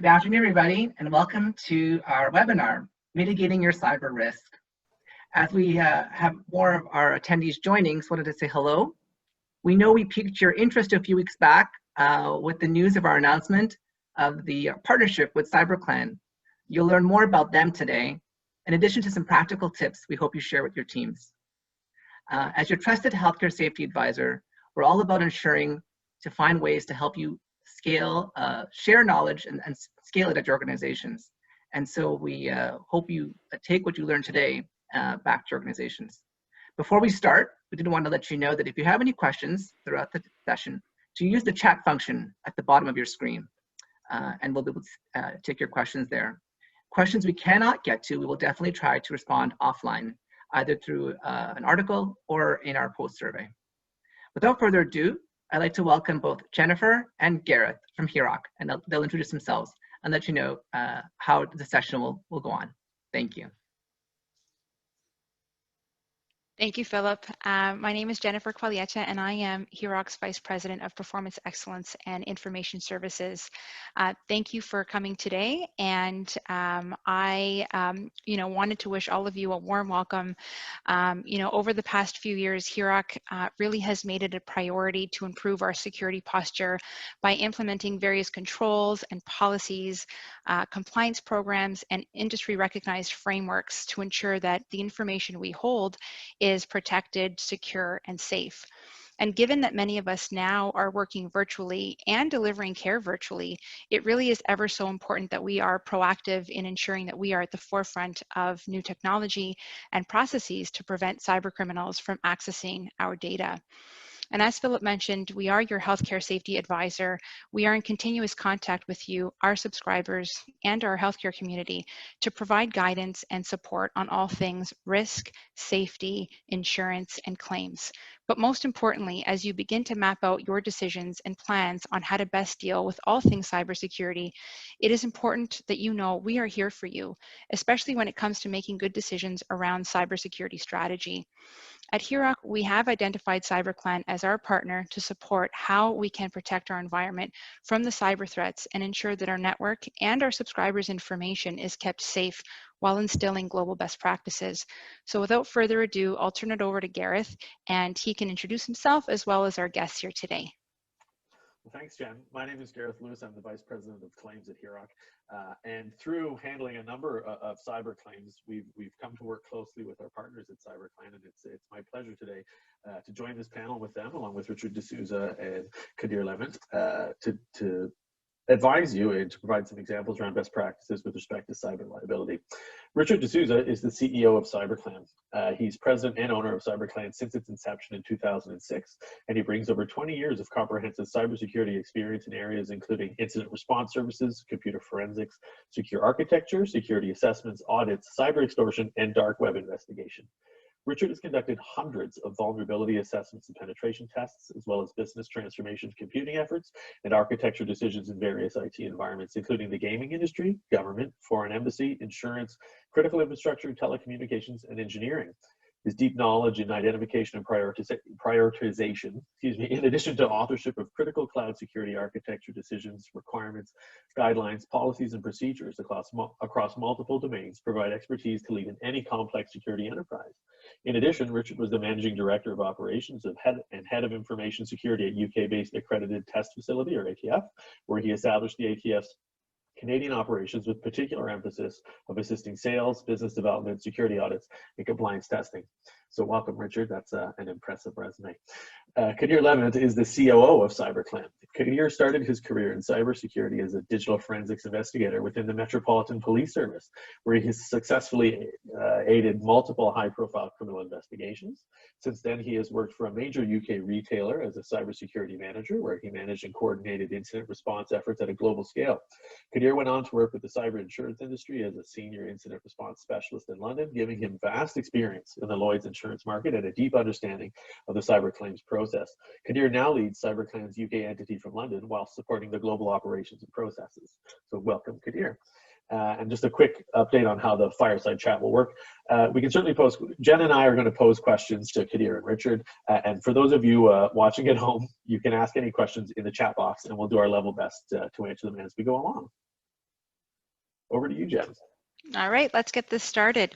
Good afternoon, everybody, and welcome to our webinar, Mitigating Your Cyber Risk. As we have more of our attendees joining, just wanted to say hello. We know we piqued your interest a few weeks back with the news of our announcement of the partnership with CyberClan. You'll learn more about them today, in addition to some practical tips we hope you share with your teams. As your trusted healthcare safety advisor, we're all about ensuring to find ways to help you scale, share knowledge and scale it at your organizations. And so we hope you take what you learned today back to your organizations. Before we start, we did want to let you know that if you have any questions throughout the session, to use the chat function at the bottom of your screen, and we'll be able to take your questions there. Questions we cannot get to, we will definitely try to respond offline, either through an article or in our post survey. Without further ado, I'd like to welcome both Jennifer and Garrett from HIROC, and they'll introduce themselves and let you know how the session will go on. Thank you. Thank you, Philip. My name is Jennifer Calieta, and I am HIROC's Vice President of Performance Excellence and Information Services. Thank you for coming today, and I wanted to wish all of you a warm welcome. Over the past few years, HIROC really has made it a priority to improve our security posture by implementing various controls and policies, compliance programs, and industry-recognized frameworks to ensure that the information we hold is protected, secure, and safe. And given that many of us now are working virtually and delivering care virtually, it really is ever so important that we are proactive in ensuring that we are at the forefront of new technology and processes to prevent cyber criminals from accessing our data. And as Philip mentioned, we are your healthcare safety advisor. We are in continuous contact with you, our subscribers, and our healthcare community to provide guidance and support on all things risk, safety, insurance, and claims. But most importantly, as you begin to map out your decisions and plans on how to best deal with all things cybersecurity, it is important that you know we are here for you, especially when it comes to making good decisions around cybersecurity strategy. At HIROC, we have identified CyberClan as our partner to support how we can protect our environment from the cyber threats and ensure that our network and our subscribers' information is kept safe while instilling global best practices. So without further ado, I'll turn it over to Gareth, and he can introduce himself as well as our guests here today. Well, thanks, Jen. My name is Garrett Lewis. I'm the Vice President of Claims at HIROC. And through handling a number of cyber claims, we've come to work closely with our partners at CyberClan, and it's my pleasure today to join this panel with them, along with Richard D'Souza and Kadir Levent, to advise you and to provide some examples around best practices with respect to cyber liability. Richard D'Souza is the CEO of CyberClan. He's president and owner of CyberClan since its inception in 2006, and he brings over 20 years of comprehensive cybersecurity experience in areas including incident response services, computer forensics, secure architecture, security assessments, audits, cyber extortion, and dark web investigation. Richard has conducted hundreds of vulnerability assessments and penetration tests, as well as business transformation computing efforts and architecture decisions in various IT environments, including the gaming industry, government, foreign embassy, insurance, critical infrastructure, telecommunications, and engineering. His deep knowledge in identification and prioritization, in addition to authorship of critical cloud security architecture decisions, requirements, guidelines, policies, and procedures across multiple domains, provide expertise to lead in any complex security enterprise. In addition, Richard was the Managing Director of Operations and Head of Information Security at UK-based Accredited Test Facility, or ATF, where he established the ATF's Canadian operations with particular emphasis of assisting sales, business development, security audits, and compliance testing. So welcome, Richard. That's an impressive resume. Kadir Levent is the COO of CyberClan. Kadir started his career in cybersecurity as a digital forensics investigator within the Metropolitan Police Service, where he has successfully aided multiple high-profile criminal investigations. Since then, he has worked for a major UK retailer as a cybersecurity manager, where he managed and coordinated incident response efforts at a global scale. Kadir went on to work with the cyber insurance industry as a senior incident response specialist in London, giving him vast experience in the Lloyd's insurance market and a deep understanding of the cyber claims process. Kadir now leads CyberClan's UK entity from London while supporting the global operations and processes. So welcome, Kadir. And just a quick update on how the fireside chat will work. We can certainly post, Jen and I are going to pose questions to Kadir and Richard. And for those of you watching at home, you can ask any questions in the chat box and we'll do our level best to answer them as we go along. Over to you, Jen. All right, let's get this started.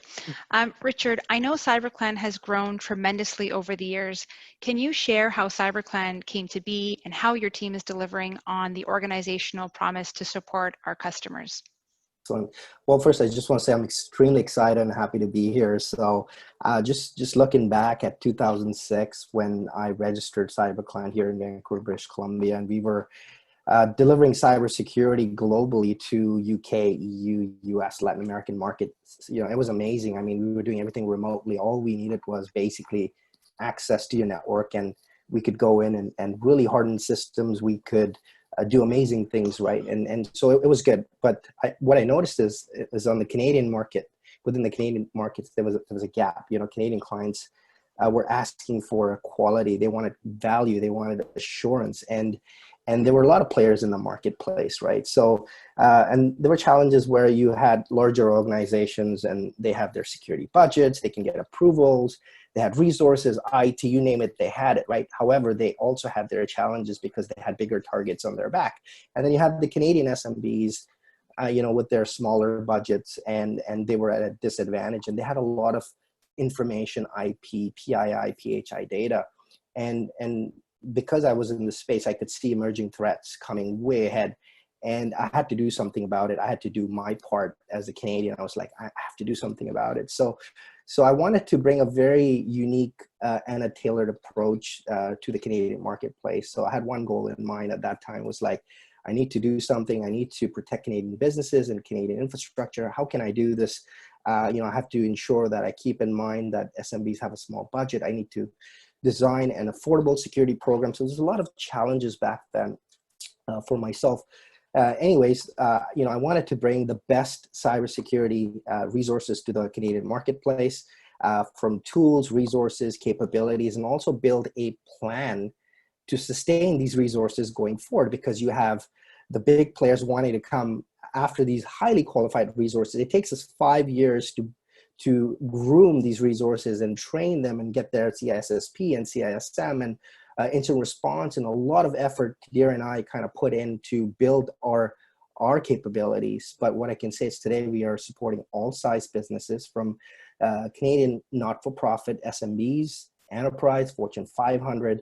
Richard, I know CyberClan has grown tremendously over the years. Can you share how CyberClan came to be and how your team is delivering on the organizational promise to support our customers? Excellent. Well, first, I just want to say I'm extremely excited and happy to be here. So just looking back at 2006, when I registered CyberClan here in Vancouver, British Columbia, and we were delivering cybersecurity globally to UK, EU, US, Latin American markets. You know, it was amazing. I mean, we were doing everything remotely. All we needed was basically access to your network, and we could go in and really harden systems. We could do amazing things, right? And so it was good. But what I noticed is on the Canadian market, within the Canadian markets, there was a gap. You know, Canadian clients were asking for quality. They wanted value. They wanted assurance. And there were a lot of players in the marketplace, right? So, and there were challenges where you had larger organizations and they have their security budgets, they can get approvals, they had resources, IT, you name it, they had it, right? However, they also had their challenges because they had bigger targets on their back. And then you have the Canadian SMBs, you know, with their smaller budgets, and they were at a disadvantage, and they had a lot of information, IP, PII, PHI data. And because I was in the space, I could see emerging threats coming way ahead, and I had to do something about it. I had to do my part as a Canadian. I was like, I have to do something about it. So I wanted to bring a very unique and a tailored approach to the Canadian marketplace. So I had one goal in mind at that time, was like, I need to do something. I need to protect Canadian businesses and Canadian infrastructure. How can I do this? You know, I have to ensure that I keep in mind that SMBs have a small budget. I need to design an affordable security program. So there's a lot of challenges back then for myself. Anyways, you know, I wanted to bring the best cybersecurity resources to the Canadian marketplace, from tools, resources, capabilities, and also build a plan to sustain these resources going forward, because you have the big players wanting to come after these highly qualified resources. It takes us 5 years to groom these resources and train them and get their CISSP and CISM and incident response, and a lot of effort Kadir and I kind of put in to build our capabilities. But what I can say is today we are supporting all size businesses, from Canadian not-for-profit SMBs, enterprise, Fortune 500,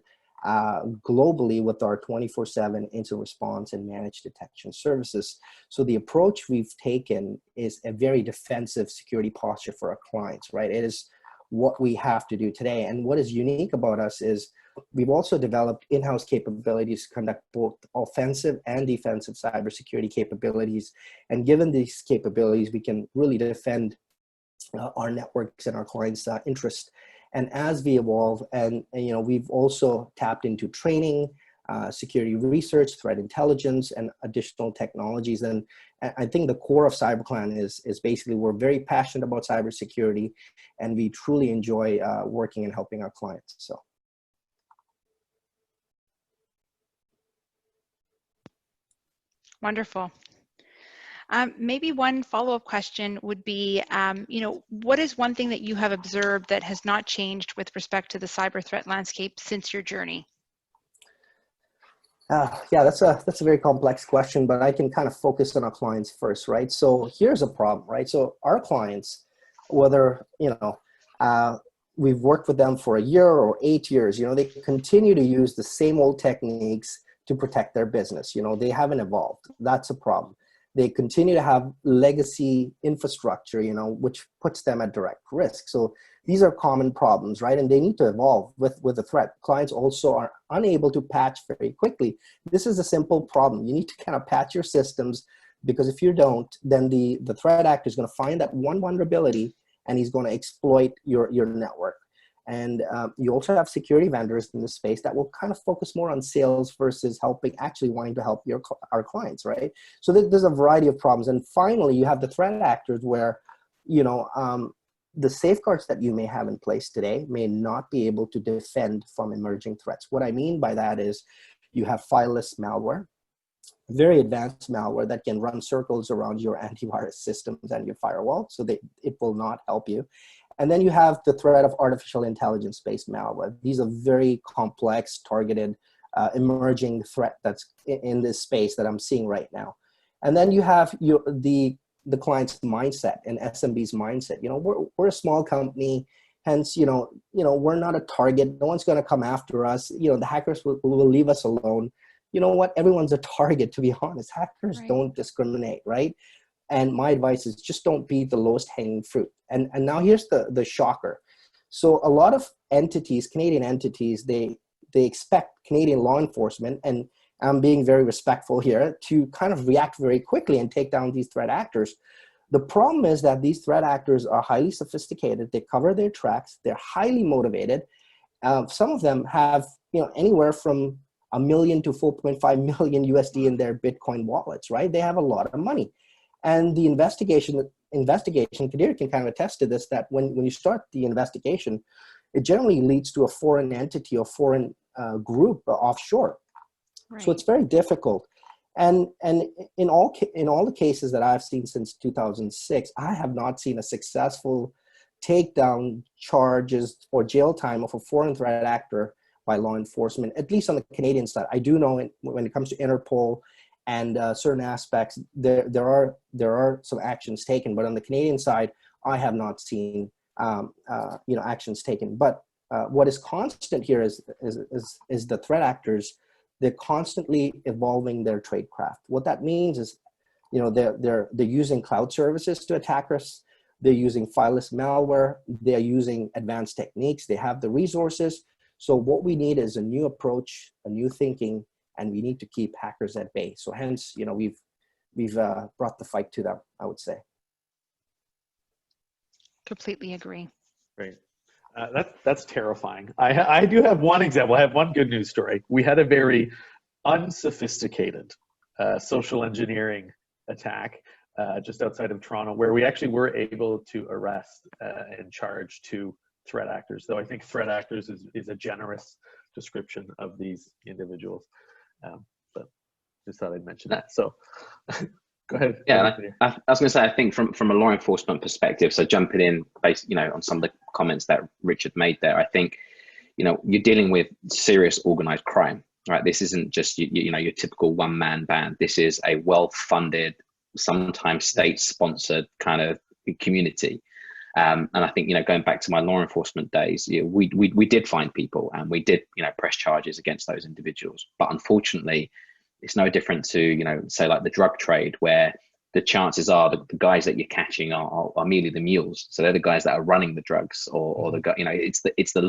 globally with our 24/7 incident response and managed detection services. So the approach we've taken is a very defensive security posture for our clients, right? It is what we have to do today. And what is unique about us is we've also developed in-house capabilities to conduct both offensive and defensive cybersecurity capabilities. And given these capabilities, we can really defend our networks and our clients' interest. And as we evolve, and you know, we've also tapped into training, security research, threat intelligence, and additional technologies. And I think the core of CyberClan is basically we're very passionate about cybersecurity, and we truly enjoy working and helping our clients. So. Wonderful. Maybe one follow-up question would be, you know, what is one thing that you have observed that has not changed with respect to the cyber threat landscape since your journey? Yeah, that's a very complex question, but I can kind of focus on our clients first, right? So here's a problem, right? So our clients, whether, you know, we've worked with them for a year or 8 years, you know, they continue to use the same old techniques to protect their business. You know, they haven't evolved. That's a problem. They continue to have legacy infrastructure, you know, which puts them at direct risk. So these are common problems, right? And they need to evolve with the threat. Clients also are unable to patch very quickly. This is a simple problem. You need to kind of patch your systems, because if you don't, then the threat actor is going to find that one vulnerability and he's going to exploit your network. And you also have security vendors in this space that will kind of focus more on sales versus actually wanting to help our clients, right? So there's a variety of problems. And finally, you have the threat actors where, you know, the safeguards that you may have in place today may not be able to defend from emerging threats. What I mean by that is you have fileless malware, very advanced malware that can run circles around your antivirus systems and your firewall, so that it will not help you. And then you have the threat of artificial intelligence-based malware. These are very complex, targeted, emerging threat that's in this space that I'm seeing right now. And then you have the the client's mindset and SMB's mindset. You know, we're a small company, hence, we're not a target. No one's going to come after us. You know, the hackers will leave us alone. You know what? Everyone's a target, to be honest. Hackers don't discriminate, right? And my advice is just don't be the lowest hanging fruit. And now here's the shocker. So a lot of entities, Canadian entities, they expect Canadian law enforcement, and I'm being very respectful here, to kind of react very quickly and take down these threat actors. The problem is that these threat actors are highly sophisticated. They cover their tracks. They're highly motivated. Some of them have, anywhere from $1 million to 4.5 million USD in their Bitcoin wallets, right? They have a lot of money. And the investigation, Kadir can kind of attest to this, that when you start the investigation, it generally leads to a foreign entity or foreign group offshore. Right. So it's very difficult. And in all the cases that I've seen since 2006, I have not seen a successful takedown charges or jail time of a foreign threat actor by law enforcement, at least on the Canadian side. I do know when it comes to Interpol and certain aspects, there are some actions taken, but on the Canadian side, I have not seen actions taken. But what is constant here is the threat actors. They're constantly evolving their tradecraft. What that means is, they're using cloud services to attack us. They're using fileless malware. They're using advanced techniques. They have the resources. So what we need is a new approach, a new thinking, and we need to keep hackers at bay. So hence, we've brought the fight to them, I would say. Completely agree. Great. That's terrifying. I do have one example. I have one good news story. We had a very unsophisticated social engineering attack just outside of Toronto, where we actually were able to arrest and charge 2 threat actors. Though I think threat actors is a generous description of these individuals. But just thought I'd mention that. So go ahead. Yeah, I was going to say, I think from a law enforcement perspective, so jumping in based, on some of the comments that Richard made there, I think, you're dealing with serious organized crime, right? This isn't just, your typical one-man band. This is a well-funded, sometimes state-sponsored kind of community. And I think, going back to my law enforcement days, we did find people and we did, press charges against those individuals. But unfortunately, it's no different to, say like the drug trade, where the chances are the guys that you're catching are merely the mules. So they're the guys that are running the drugs, or the guy, it's the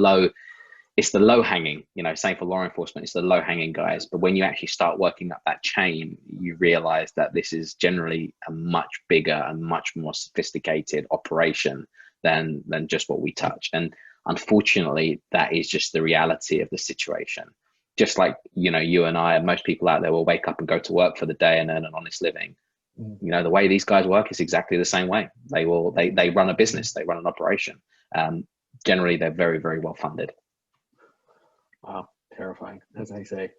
low hanging, same for law enforcement, it's the low hanging guys. But when you actually start working up that chain, you realize that this is generally a much bigger and much more sophisticated operation than just what we touch. And unfortunately, that is just the reality of the situation. Just like, you and I, and most people out there will wake up and go to work for the day and earn an honest living. The way these guys work is exactly the same way. They run a business, they run an operation. Generally, they're very, very well funded. Wow, terrifying, as I say.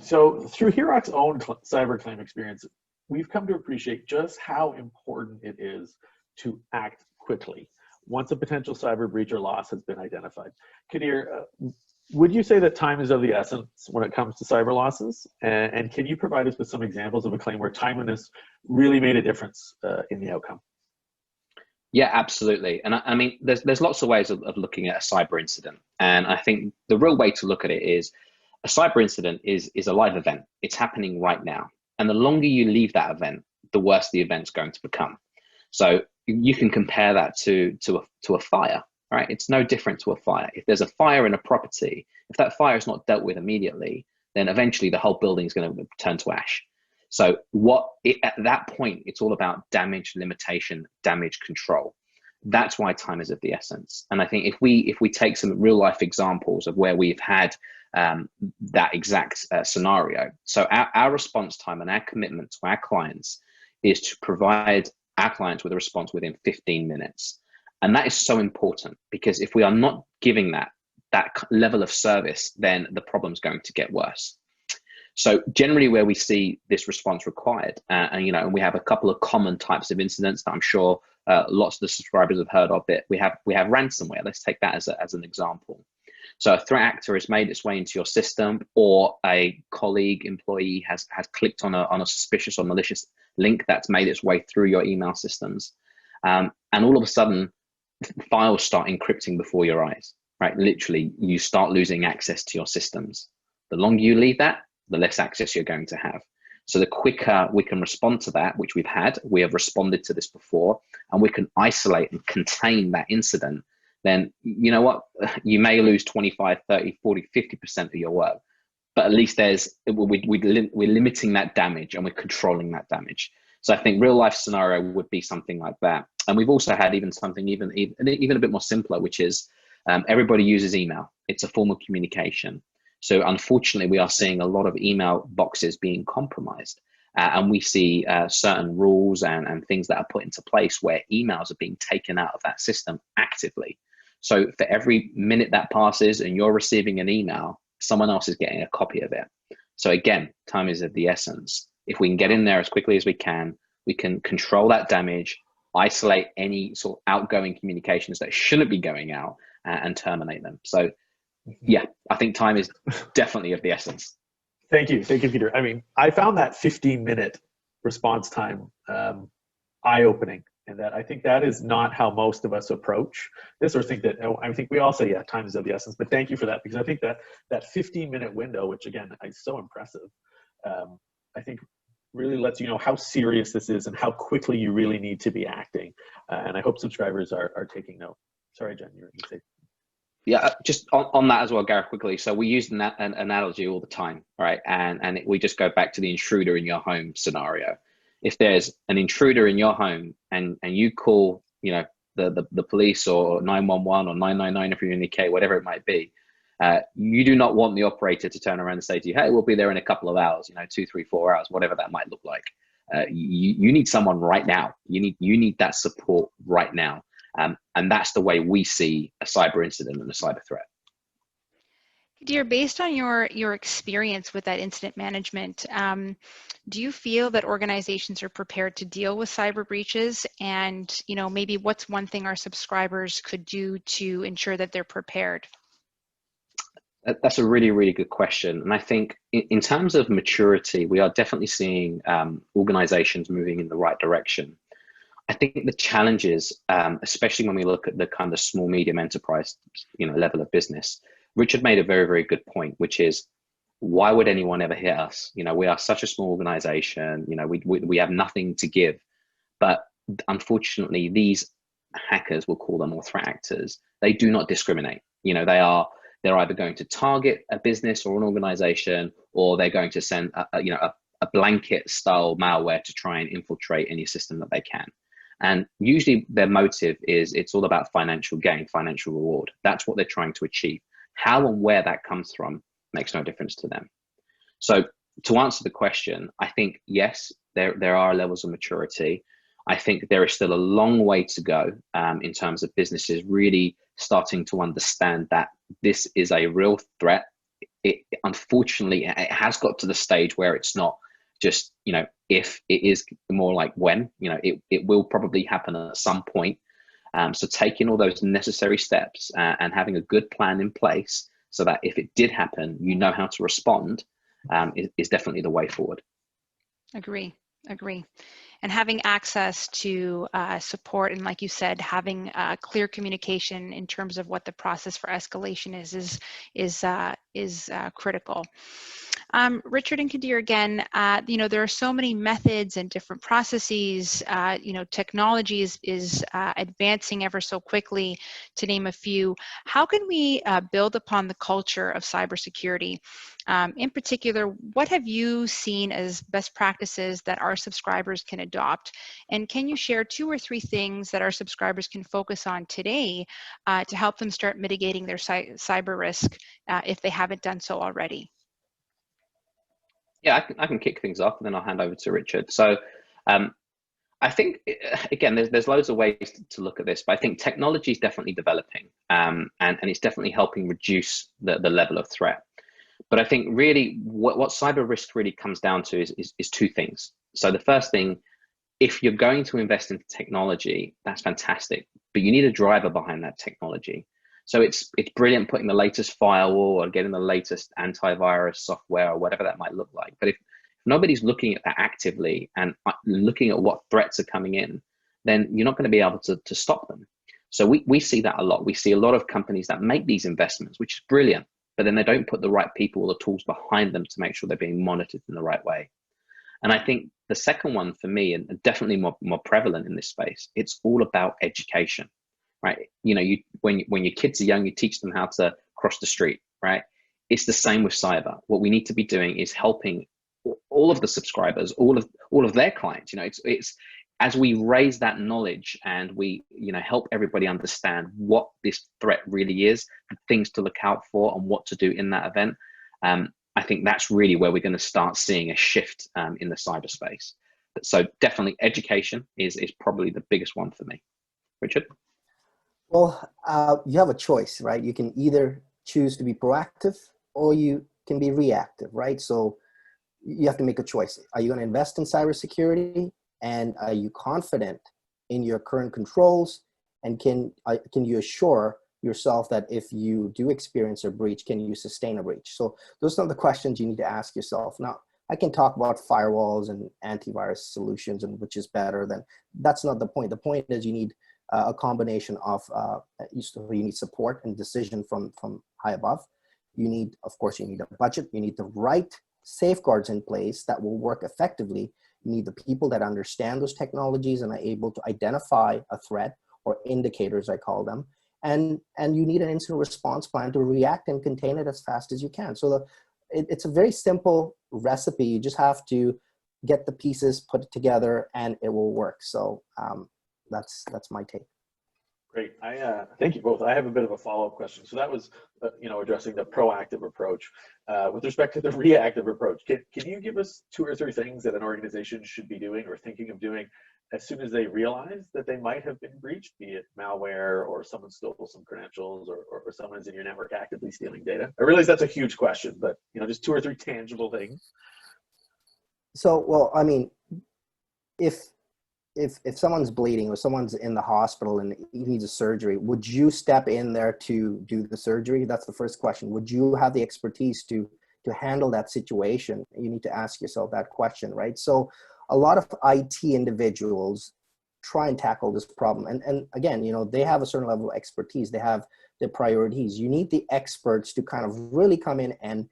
So through HIROC's own cybercrime experience, we've come to appreciate just how important it is to act quickly once a potential cyber breach or loss has been identified. Kadir, would you say that time is of the essence when it comes to cyber losses? And can you provide us with some examples of a claim where timeliness really made a difference in the outcome? Yeah, absolutely. And I mean, there's lots of ways of looking at a cyber incident. And I think the real way to look at it is a cyber incident is a live event. It's happening right now. And the longer you leave that event, the worse the event's going to become. So you can compare that to a fire. Right? It's no different to a fire. If there's a fire in a property, if that fire is not dealt with immediately, then eventually the whole building is going to turn to ash. So at that point, it's all about damage limitation, damage control. That's why time is of the essence. And I think if we take some real life examples of where we've had that exact scenario. So our response time and our commitment to our clients is to provide our clients with a response within 15 minutes. And that is so important, because if we are not giving that level of service, then the problem's going to get worse. So generally where we see this response required, and we have a couple of common types of incidents that I'm sure lots of the subscribers have heard of it. We have ransomware. Let's take that as an example. So a threat actor has made its way into your system, or a colleague, employee has clicked on a suspicious or malicious link that's made its way through your email systems. And all of a sudden, files start encrypting before your eyes, right? Literally, you start losing access to your systems. The longer you leave that, the less access you're going to have. So the quicker we can respond to that, which we have responded to this before, and we can isolate and contain that incident, then you know what? You may lose 25, 30, 40, 50% of your work, but at least we're limiting that damage and we're controlling that damage. So I think real life scenario would be something like that. And we've also had even something even a bit more simpler, which is everybody uses email. It's a form of communication. So unfortunately, we are seeing a lot of email boxes being compromised. And we see certain rules and things that are put into place where emails are being taken out of that system actively. So for every minute that passes and you're receiving an email, someone else is getting a copy of it. So again, time is of the essence. If we can get in there as quickly as we can control that damage, isolate any sort of outgoing communications that shouldn't be going out, and terminate them. So yeah, I think time is definitely of the essence. Thank you, Peter. I mean, I found that 15-minute response time eye-opening, and that I think that is not how most of us approach this, or think that, I think we all say, yeah, time is of the essence, but thank you for that, because I think that 15-minute window, which again, is so impressive, I think really lets you know how serious this is and how quickly you really need to be acting. And I hope subscribers are taking note. Sorry, Jen, you were going to say. Yeah, just on that as well, Garrett, quickly. So we use an analogy all the time, right? And we just go back to the intruder in your home scenario. If there's an intruder in your home and you call, you know, the police or 911 or 999 if you're in the UK, whatever it might be, you do not want the operator to turn around and say to you, hey, we'll be there in a couple of hours, you know, 2, 3, 4 hours, whatever that might look like. You need someone right now. You need that support right now. And that's the way we see a cyber incident and a cyber threat. Dear, based on your experience with that incident management, do you feel that organizations are prepared to deal with cyber breaches? And, you know, maybe what's one thing our subscribers could do to ensure that they're prepared? That's a really, really good question. And I think in terms of maturity, we are definitely seeing organizations moving in the right direction. I think the challenges, especially when we look at the kind of small, medium enterprise, you know, level of business, Richard made a very, very good point, which is, why would anyone ever hit us? You know, we are such a small organization, you know, we have nothing to give. But unfortunately, these hackers, we'll call them, or threat actors, they do not discriminate. You know, they're either going to target a business or an organization, or they're going to send a blanket style malware to try and infiltrate any system that they can. And usually their motive is, it's all about financial gain, financial reward. That's what they're trying to achieve. How and where that comes from makes no difference to them. So to answer the question, I think, yes, there are levels of maturity. I think there is still a long way to go in terms of businesses really starting to understand that this is a real threat. Unfortunately, it has got to the stage where it's not just, you know, if, it is more like when, you know, it will probably happen at some point. So taking all those necessary steps and having a good plan in place so that if it did happen, you know how to respond is definitely the way forward. Agree. And having access to support, and like you said, having clear communication in terms of what the process for escalation is critical. Richard and Kadir, again, you know, there are so many methods and different processes. You know, technology is advancing ever so quickly, to name a few. How can we build upon the culture of cybersecurity? In particular, what have you seen as best practices that our subscribers can adopt? And can you share 2 or 3 things that our subscribers can focus on today to help them start mitigating their cyber risk if they haven't done so already? Yeah, I can kick things off, and then I'll hand over to Richard. So I think, again, there's loads of ways to look at this, but I think technology is definitely developing and it's definitely helping reduce the level of threat. But I think really what cyber risk really comes down to is 2 things. So the first thing, if you're going to invest in technology, that's fantastic, but you need a driver behind that technology. So it's brilliant putting the latest firewall or getting the latest antivirus software or whatever that might look like. But if nobody's looking at that actively and looking at what threats are coming in, then you're not going to be able to stop them. So we see that a lot. We see a lot of companies that make these investments, which is brilliant, but then they don't put the right people or the tools behind them to make sure they're being monitored in the right way. And I think the second one for me, and definitely more prevalent in this space, it's all about education, right? You know, when your kids are young, you teach them how to cross the street, right? It's the same with cyber. What we need to be doing is helping all of the subscribers, all of their clients. You know, it's as we raise that knowledge and we, you know, help everybody understand what this threat really is, the things to look out for, and what to do in that event. I think that's really where we're going to start seeing a shift in the cyberspace. So definitely education is probably the biggest one for me. Richard? Well, you have a choice, right? You can either choose to be proactive or you can be reactive, right? So you have to make a choice. Are you going to invest in cybersecurity, and are you confident in your current controls? And can you assure yourself that if you do experience a breach, can you sustain a breach? So those are the questions you need to ask yourself. Now, I can talk about firewalls and antivirus solutions and which is better than, that's not the point. The point is you need a combination of, you need support and decision from high above. You need, of course, you need a budget. You need the right safeguards in place that will work effectively. You need the people that understand those technologies and are able to identify a threat, or indicators, I call them. And you need an incident response plan to react and contain it as fast as you can. So it's a very simple recipe. You just have to get the pieces, put it together, and it will work. So that's my take. Great. Thank you both. I have a bit of a follow-up question. So that was, addressing the proactive approach. With respect to the reactive approach, can you give us 2 or 3 things that an organization should be doing or thinking of doing as soon as they realize that they might have been breached, be it malware or someone stole some credentials or someone's in your network actively stealing data? I realize that's a huge question, but just 2 or 3 tangible things. So, well, I mean, if someone's bleeding or someone's in the hospital and he needs a surgery, would you step in there to do the surgery? That's the first question. Would you have the expertise to handle that situation? You need to ask yourself that question, right? So a lot of IT individuals try and tackle this problem. And again, they have a certain level of expertise. They have their priorities. You need the experts to kind of really come in and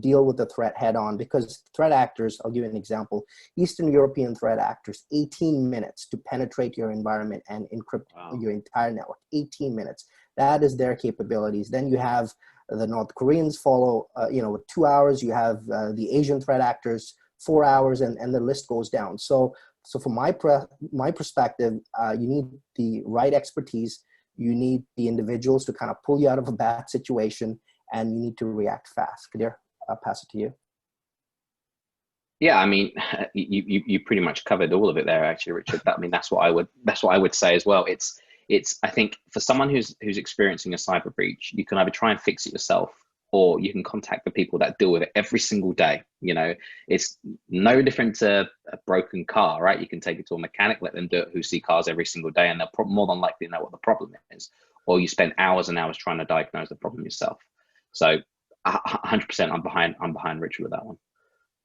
deal with the threat head on, because threat actors, I'll give you an example, Eastern European threat actors, 18 minutes to penetrate your environment and encrypt your entire network, 18 minutes. That is their capabilities. Then you have the North Koreans follow, with 2 hours. You have the Asian threat actors, 4 hours, and the list goes down. So from my perspective, you need the right expertise. You need the individuals to kind of pull you out of a bad situation, and you need to react fast. Kadir, I'll pass it to you. Yeah, I mean, you pretty much covered all of it there, actually, Richard. I mean, that's what I would say as well. It's I think for someone who's experiencing a cyber breach, you can either try and fix it yourself, or you can contact the people that deal with it every single day. It's no different to a broken car, right? You can take it to a mechanic, let them do it, who see cars every single day, and they'll more than likely know what the problem is. Or you spend hours and hours trying to diagnose the problem yourself. So 100%, I'm behind Richard with that one.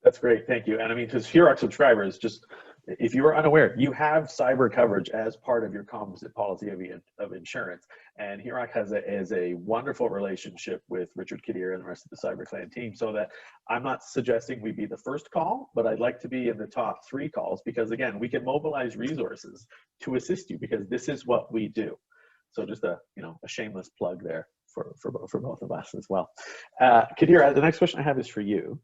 That's great, thank you. And I mean, because HIROC subscribers, just if you are unaware, you have cyber coverage as part of your composite policy of insurance. And HIROC has a wonderful relationship with Richard Kadir and the rest of the CyberClan team, so that I'm not suggesting we be the first call, but I'd like to be in the top 3 calls, because again, we can mobilize resources to assist you, because this is what we do. So just a shameless plug there for both of us as well. Kadir, the next question I have is for you.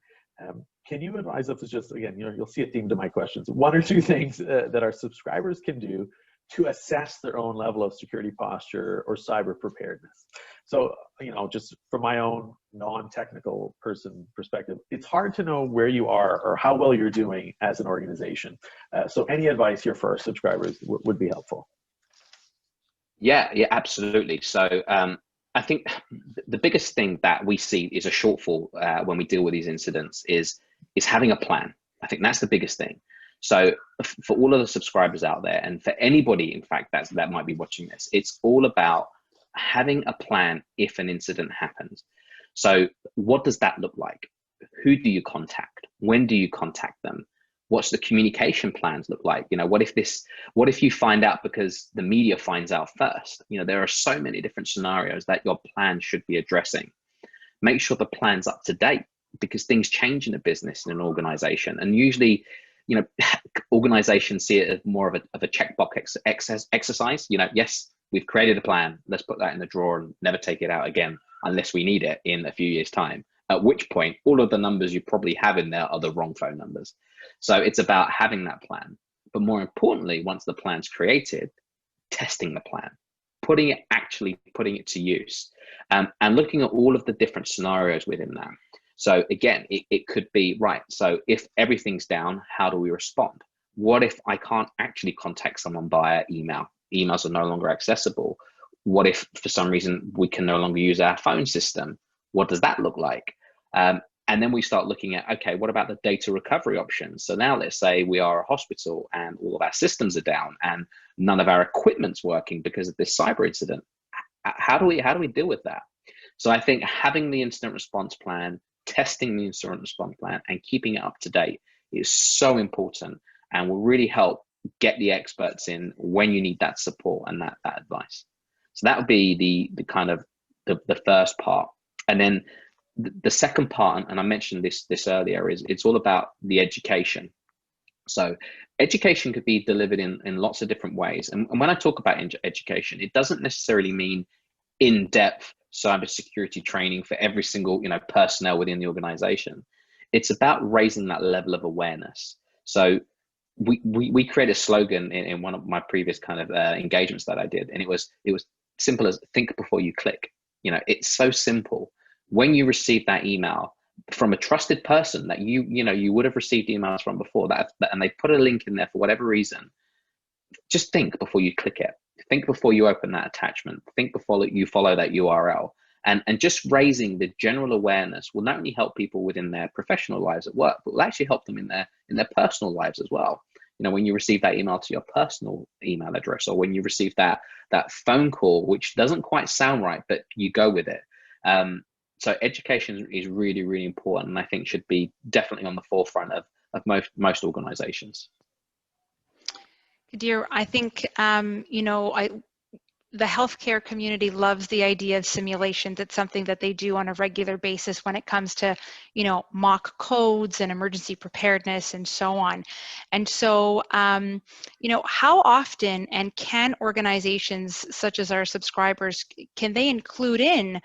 Can you advise us, just again, you'll see a theme to my questions, 1 or 2 things that our subscribers can do to assess their own level of security posture or cyber preparedness? So, just from my own non-technical person perspective, it's hard to know where you are or how well you're doing as an organization. So any advice here for our subscribers would be helpful. Yeah, absolutely. So I think the biggest thing that we see is a shortfall when we deal with these incidents is having a plan. I think that's the biggest thing. So for all of the subscribers out there, and for anybody, in fact, that might be watching this, it's all about having a plan if an incident happens. So what does that look like? Who do you contact? When do you contact them? What's the communication plans look like? You know, what if you find out because the media finds out first? You know, there are so many different scenarios that your plan should be addressing. Make sure the plan's up to date, because things change in a business, in an organization. And usually, you know, organizations see it as more of a checkbox exercise. You know, yes, we've created a plan. Let's put that in the drawer and never take it out again unless we need it in a few years' time. At which point, all of the numbers you probably have in there are the wrong phone numbers. So it's about having that plan. But more importantly, once the plan's created, testing the plan, actually putting it to use, and looking at all of the different scenarios within that. So again, it could be, right, so if everything's down, how do we respond? What if I can't actually contact someone via email? Emails are no longer accessible. What if for some reason we can no longer use our phone system? What does that look like? And then we start looking at, okay, what about the data recovery options? So now let's say we are a hospital and all of our systems are down and none of our equipment's working because of this cyber incident. How do we deal with that? So I think having the incident response plan, testing the incident response plan, and keeping it up to date is so important, and will really help get the experts in when you need that support and that advice. So that would be the kind of the first part. And then the second part, and I mentioned this earlier, is it's all about the education. So education could be delivered in lots of different ways. And when I talk about education, it doesn't necessarily mean in-depth cybersecurity training for every single, you know, personnel within the organization. It's about raising that level of awareness. So we created a slogan in one of my previous kind of engagements that I did, and it was simple as think before you click. You know, it's so simple. When you receive that email from a trusted person that you would have received emails from before, and they put a link in there for whatever reason, just think before you click it. Think before you open that attachment. Think before you follow that URL. And just raising the general awareness will not only help people within their professional lives at work, but will actually help them in their personal lives as well. You know, when you receive that email to your personal email address, or when you receive that phone call, which doesn't quite sound right, but you go with it. So education is really, really important, and I think should be definitely on the forefront of most organizations. Kadir, I think, the healthcare community loves the idea of simulations. It's something that they do on a regular basis when it comes to, mock codes and emergency preparedness and so on. And so, how often and can organizations such as our subscribers, can they include in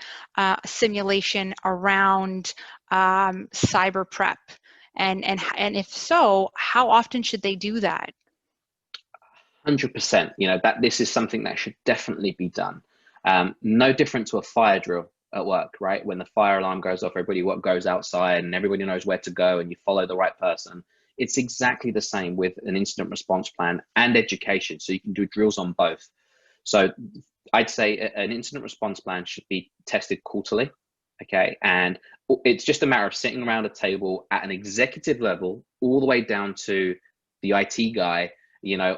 simulation around cyber prep? And if so, how often should they do that? 100%. That this is something that should definitely be done. No different to a fire drill at work, right? When the fire alarm goes off, everybody goes outside and everybody knows where to go and you follow the right person. It's exactly the same with an incident response plan and education. So you can do drills on both. So I'd say an incident response plan should be tested quarterly. Okay. And it's just a matter of sitting around a table at an executive level, all the way down to the IT guy,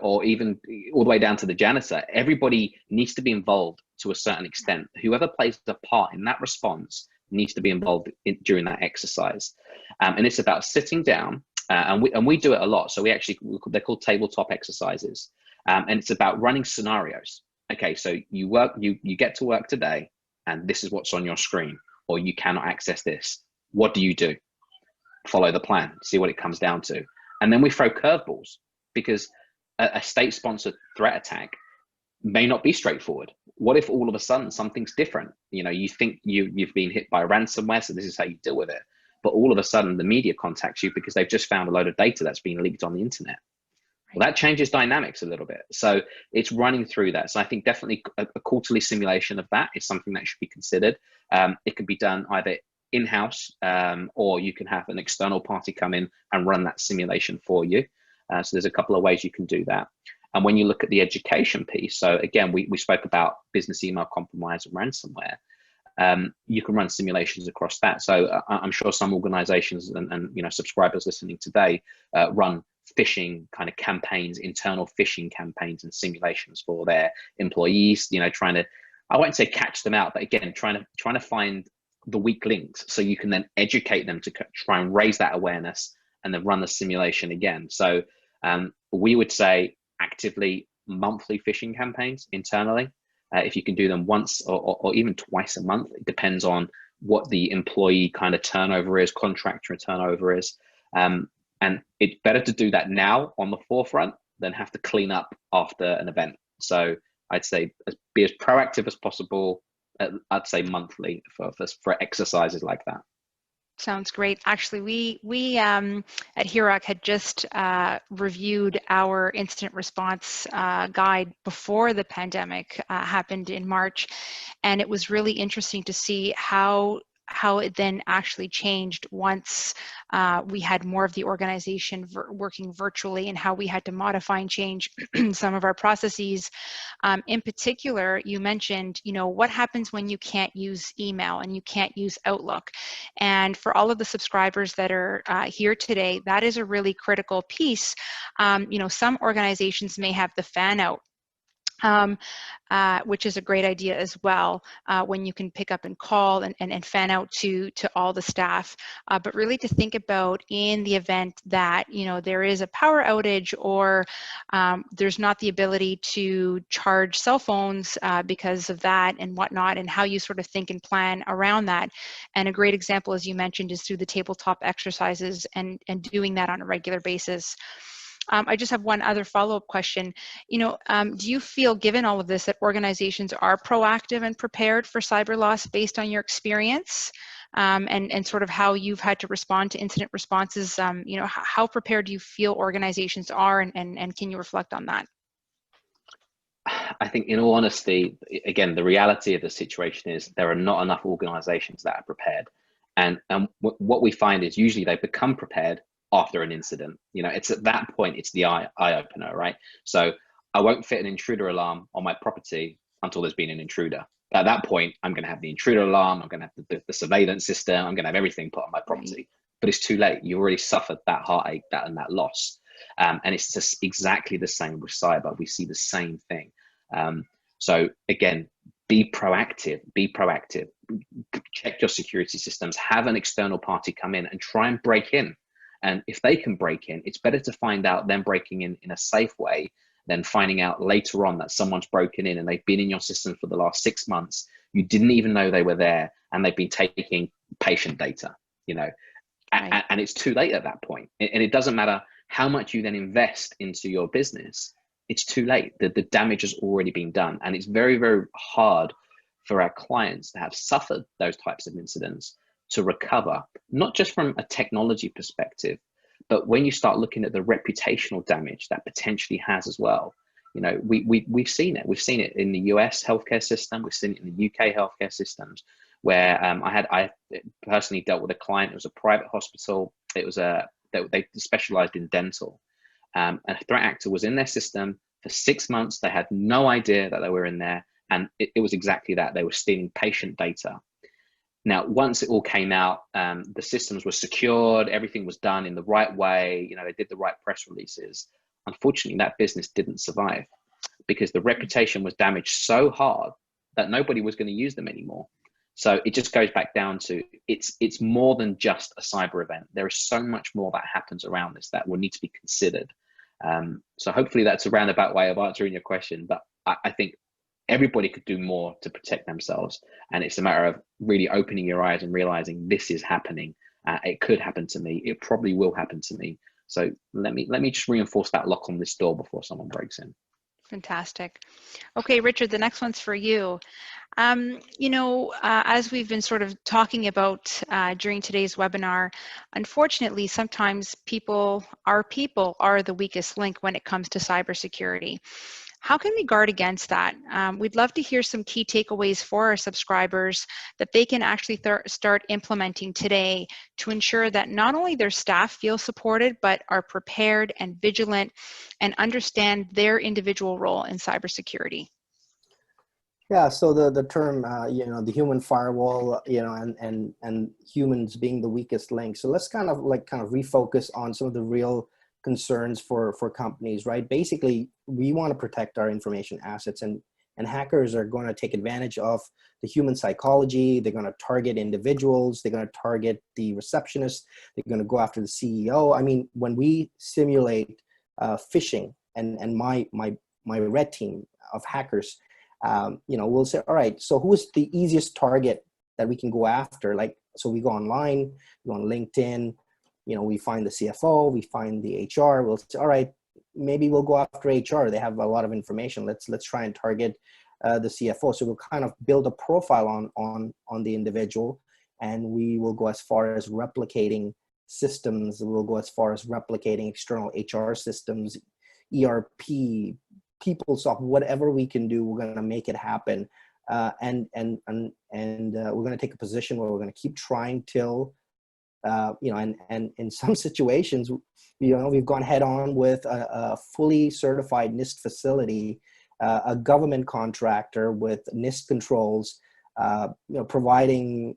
or even all the way down to the janitor. Everybody needs to be involved to a certain extent. Whoever plays a part in that response needs to be involved during that exercise. And it's about sitting down, and we do it a lot. So they're called tabletop exercises. And it's about running scenarios. Okay, so you get to work today, and this is what's on your screen, or you cannot access this. What do you do? Follow the plan, see what it comes down to. And then we throw curveballs, because a state-sponsored threat attack may not be straightforward. What if all of a sudden something's different? You think you've been hit by ransomware, so this is how you deal with it. But all of a sudden the media contacts you because they've just found a load of data that's been leaked on the internet. Well, that changes dynamics a little bit. So it's running through that. So I think definitely a quarterly simulation of that is something that should be considered. It can be done either in-house, or you can have an external party come in and run that simulation for you. So there's a couple of ways you can do that. And when you look at the education piece, so again, we spoke about business email compromise and ransomware. You can run simulations across that. So I'm sure some organizations and subscribers listening today run phishing kind of campaigns, internal phishing campaigns and simulations for their employees, trying to I won't say catch them out, but again, trying to find the weak links so you can then educate them to try and raise that awareness and then run the simulation again. So we would say actively monthly phishing campaigns internally. If you can do them once or even twice a month, it depends on what the employee kind of turnover is, contractor turnover is. And it's better to do that now on the forefront than have to clean up after an event. So I'd say be as proactive as possible. I'd say monthly for exercises like that. Sounds great. Actually, we at HIROC had just reviewed our incident response guide before the pandemic happened in March, and it was really interesting to see how it then actually changed once we had more of the organization working virtually, and how we had to modify and change some of our processes. In particular, you mentioned, what happens when you can't use email and you can't use Outlook. And for all of the subscribers that are here today, that is a really critical piece. Some organizations may have the fan out, which is a great idea as well, when you can pick up and call and fan out to all the staff. But really to think about in the event that, there is a power outage, or there's not the ability to charge cell phones because of that and whatnot, and how you sort of think and plan around that. And a great example, as you mentioned, is through the tabletop exercises and doing that on a regular basis. I just have one other follow-up question. Do you feel, given all of this, that organizations are proactive and prepared for cyber loss based on your experience, and sort of how you've had to respond to incident responses? How prepared do you feel organizations are, and can you reflect on that? I think, in all honesty, again, the reality of the situation is there are not enough organizations that are prepared. And what we find is usually they become prepared after an incident. It's at that point, it's the eye opener, right? So I won't fit an intruder alarm on my property until there's been an intruder. At that point, I'm going to have the intruder alarm, I'm going to have the surveillance system, I'm going to have everything put on my property. But it's too late. You already suffered that heartache, that loss. And it's just exactly the same with cyber. We see the same thing. So again, be proactive. Check your security systems, have an external party come in and try and break in. And if they can break in, it's better to find out them breaking in a safe way than finding out later on that someone's broken in and they've been in your system for the last 6 months. You didn't even know they were there, and they've been taking patient data, Right. And it's too late at that point. And it doesn't matter how much you then invest into your business. It's too late. The damage has already been done. And it's very, very hard for our clients that have suffered those types of incidents to recover, not just from a technology perspective, but when you start looking at the reputational damage that potentially has as well. We've seen it. We've seen it in the US healthcare system. We've seen it in the UK healthcare systems, where I personally dealt with a client. It was a private hospital. It was they specialized in dental. A threat actor was in their system for 6 months. They had no idea that they were in there, and it was exactly that. They were stealing patient data. Now, once it all came out, the systems were secured, everything was done in the right way, they did the right press releases. Unfortunately, that business didn't survive because the reputation was damaged so hard that nobody was going to use them anymore. So it just goes back down to, it's more than just a cyber event. There is so much more that happens around this that will need to be considered. So hopefully that's a roundabout way of answering your question, but I think everybody could do more to protect themselves. And it's a matter of really opening your eyes and realizing this is happening. It could happen to me. It probably will happen to me. So let me just reinforce that lock on this door before someone breaks in. Fantastic. Okay, Richard, the next one's for you. As we've been sort of talking about during today's webinar, unfortunately, sometimes our people are the weakest link when it comes to cybersecurity. How can we guard against that? We'd love to hear some key takeaways for our subscribers that they can actually start implementing today to ensure that not only their staff feel supported, but are prepared and vigilant and understand their individual role in cybersecurity. Yeah, so the term, the human firewall, and humans being the weakest link. So let's kind of refocus on some of the real concerns for companies, right? Basically, we want to protect our information assets, and And hackers are going to take advantage of the human psychology. They're going to target individuals. They're going to target the receptionist. They're going to go after the CEO. I mean, when we simulate phishing, and my red team of hackers, we'll say, all right, so who is the easiest target that we can go after? Like, so we go online, we go on LinkedIn, we find the CFO, we find the HR. We'll say, all right, maybe we'll go after HR. They have a lot of information. Let's try and target the CFO. So we'll kind of build a profile on the individual, and we will go as far as replicating systems. We'll go as far as replicating external HR systems, ERP, PeopleSoft, whatever we can do, we're going to make it happen. And we're going to take a position where we're going to keep trying till, and in some situations, we've gone head on with a fully certified NIST facility, a government contractor with NIST controls, providing,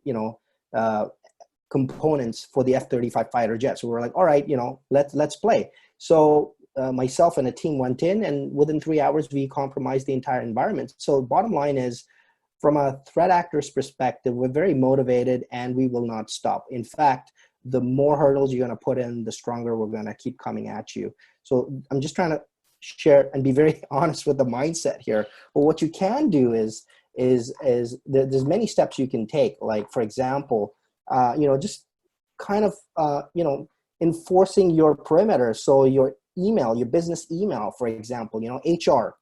components for the F-35 fighter jet. So we're like, all right, let's play. So myself and a team went in, and within 3 hours, we compromised the entire environment. So bottom line is, from a threat actor's perspective, we're very motivated and we will not stop. In fact, the more hurdles you're going to put in, the stronger we're going to keep coming at you. So I'm just trying to share and be very honest with the mindset here. But what you can do is there's many steps you can take. Like, for example, just kind of, enforcing your perimeter. So your email, your business email, for example, HR.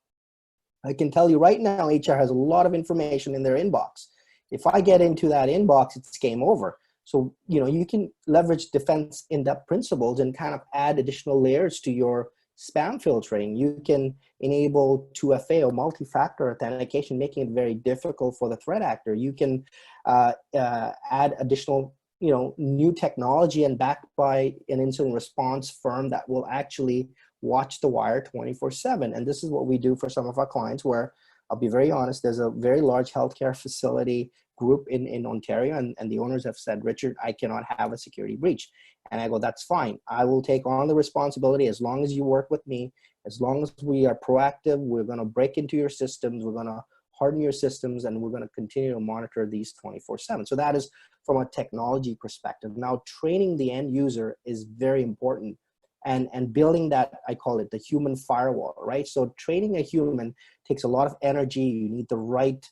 I can tell you right now, HR has a lot of information in their inbox. If I get into that inbox, it's game over. So, you can leverage defense in-depth principles and kind of add additional layers to your spam filtering. You can enable 2FA or multi-factor authentication, making it very difficult for the threat actor. You can add additional, new technology and backed by an incident response firm that will actually watch the wire 24/7. And this is what we do for some of our clients, where I'll be very honest, there's a very large healthcare facility group in Ontario, and the owners have said, Richard, I cannot have a security breach. And I go, that's fine. I will take on the responsibility as long as you work with me, as long as we are proactive. We're going to break into your systems. We're going to harden your systems, and we're going to continue to monitor these 24/7. So that is from a technology perspective. Now, training the end user is very important. And building that, I call it the human firewall, right? So training a human takes a lot of energy. You need the right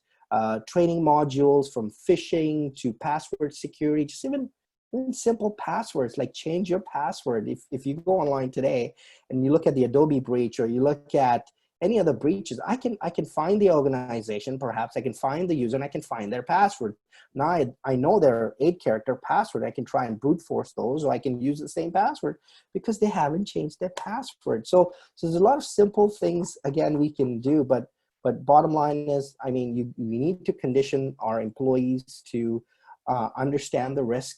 training modules, from phishing to password security, just even simple passwords, like change your password. If you go online today and you look at the Adobe breach, or you look at any other breaches, I can find the organization, perhaps I can find the user, and I can find their password. Now I know their 8-character password. I can try and brute force those, or I can use the same password because they haven't changed their password. So there's a lot of simple things, again, we can do, but bottom line is, I mean, we need to condition our employees to understand the risk,